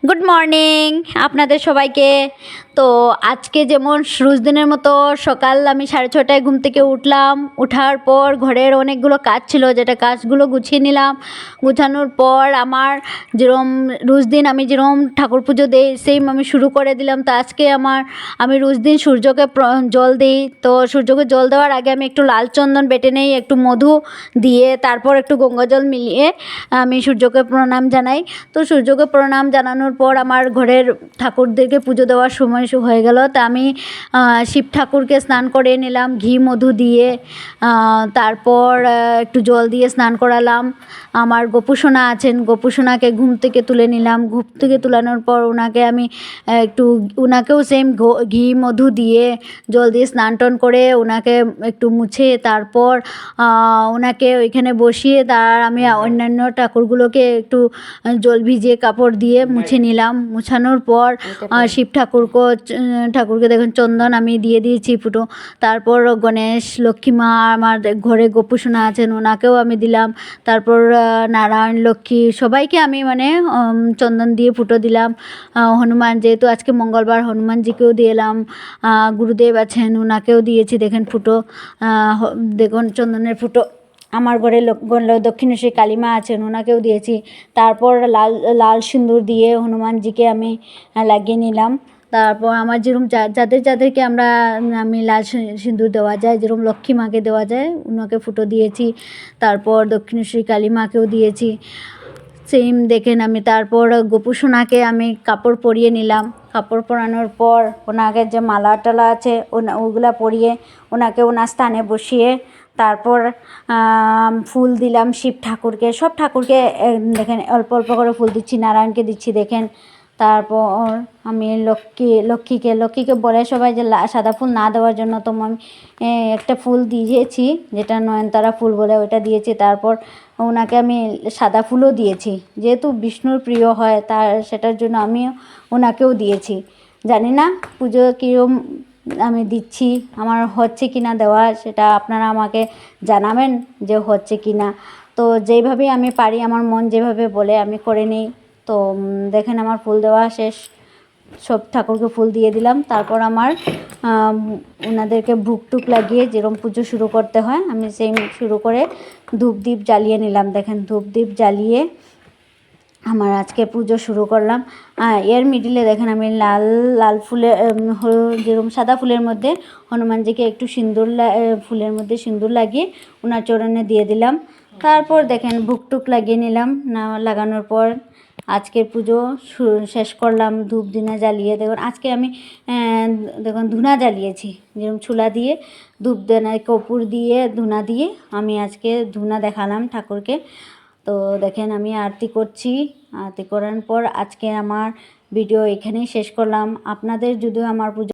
Good morning আপনাদের সবাইকে। তো আজকে যেমন রোজ দিনের মতো সকাল আমি 6:30টায় ঘুম থেকে উঠলাম। ওঠার পর ঘরের অনেকগুলো কাজ ছিল, যেটা কাজগুলো গুছিয়ে নিলাম। গুছানোর পর আমার যেরকম রোজ দিন আমি যেরকম ঠাকুর পুজো দিই সেম আমি শুরু করে দিলাম। তো আজকে আমি রোজ দিন সূর্যকে জল দিই। তো সূর্যকে জল দেওয়ার আগে আমি একটু লাল চন্দন বেটে নেই, একটু মধু দিয়ে তারপর একটু গঙ্গা জল মিলিয়ে আমি সূর্যকে প্রণাম জানাই। তো সূর্যকে প্রণাম জানানোর পর আমার ঘরের ঠাকুরদেরকে পুজো দেওয়ার সময় হয়ে গেল। তা আমি শিব ঠাকুরকে স্নান করে নিলাম ঘি মধু দিয়ে। তারপর একটু জল দিয়ে স্নান করালাম। আমার গোপুসোনা আছেন, গোপুসোনাকে ঘুম থেকে তুলে নিলাম। ঘুম থেকে তুলানোর পর ওনাকেও সেম ঘি মধু দিয়ে জল দিয়ে স্নান টান করে ওনাকে একটু মুছে তারপর ওনাকে ওইখানে বসিয়ে আমি অন্যান্য ঠাকুরগুলোকে একটু জল ভিজিয়ে কাপড় দিয়ে মুছে নিলাম। মুছানোর পর শিব ঠাকুরকে দেখুন চন্দন আমি দিয়ে দিয়েছি ফুটো। তারপর গণেশ লক্ষ্মী মা আমার ঘরে গোপুসোনা আছেন ওনাকেও আমি দিলাম। তারপর নারায়ণ লক্ষ্মী সবাইকে আমি চন্দন দিয়ে ফুটো দিলাম। হনুমান, যেহেতু আজকে মঙ্গলবার, হনুমানজিকেও দিলাম। গুরুদেব আছেন ওনাকেও দিয়েছি দেখেন ফুটো। দেখুন চন্দনের ফুটো। আমার ঘরে দক্ষিণেশ্বরী কালীমা আছেন ওনাকেও দিয়েছি। তারপর লাল সিঁদুর দিয়ে হনুমানজিকে আমি লাগিয়ে নিলাম। তারপর আমার যেরকম যাদেরকে আমি লাল সিঁদুর দেওয়া যায়, যেরকম লক্ষ্মী মাকে দেওয়া যায় ওনাকে ফুটো দিয়েছি। তারপর দক্ষিণেশ্বরী কালীমাকেও দিয়েছি সেম দেখেন আমি। তারপর গোপুসোনাকে আমি কাপড় পরিয়ে নিলাম। কাপড় পরানোর পর ওনাকে যে মালা টালা আছে ওগুলা পরিয়ে ওনাকে ওনার স্থানে বসিয়ে তারপর ফুল দিলাম শিব ঠাকুরকে, সব ঠাকুরকে দেখেন অল্প অল্প করে ফুল দিচ্ছি, নারায়ণকে দিচ্ছি দেখেন। তারপর আমি লক্ষ্মীকে বলে সবাই যে সাদা ফুল না দেওয়ার জন্য, তো আমি একটা ফুল দিয়েছি যেটা নয়নতারা ফুল বলে ওইটা দিয়েছি। তারপর ওনাকে আমি সাদা ফুলও দিয়েছি, যেহেতু বিষ্ণুর প্রিয় হয় সেটার জন্য আমিও ওনাকেও দিয়েছি। জানি না পুজো কীরকম আমি দিচ্ছি, আমার হচ্ছে কি না দেওয়া সেটা আপনারা আমাকে জানাবেন যে হচ্ছে কি না। তো যেইভাবেই আমি পারি, আমার মন যেভাবে বলে আমি করে নিই। তো দেখেন আমার ফুল দেওয়া শেষ, সব ঠাকুরকে ফুল দিয়ে দিলাম। তারপর আমার ওনাদেরকে ভুক টুক লাগিয়ে যেরকম পুজো শুরু করতে হয় আমি সেই শুরু করে ধূপ দ্বীপ জ্বালিয়ে নিলাম। দেখেন ধূপ দ্বীপ জ্বালিয়ে আমার আজকে পুজো শুরু করলাম। এর মিডিলে দেখেন আমি লাল ফুলের যেরকম সাদা ফুলের মধ্যে হনুমানজিকে একটু ফুলের মধ্যে সিঁদুর লাগিয়ে ওনার চরণে দিয়ে দিলাম। তারপর দেখেন ভুক টুক লাগিয়ে নিলাম। লাগানোর পর আজকের পুজো শেষ করলাম ধূপ ধুনা জ্বালিয়ে। দেখুন আজকে আমি দেখুন ধুনা জ্বালিয়েছি, যেরকম চুলা দিয়ে ধূপ দেনা কর্পূর দিয়ে ধুনা দিয়ে আমি আজকে ধুনা দেখালাম ঠাকুরকে। তো দেখেন আমি আরতি করছি। আরতি করার পর আজকে আমার ভিডিও এখানেই শেষ করলাম। আপনাদের যদিও আমার পুজো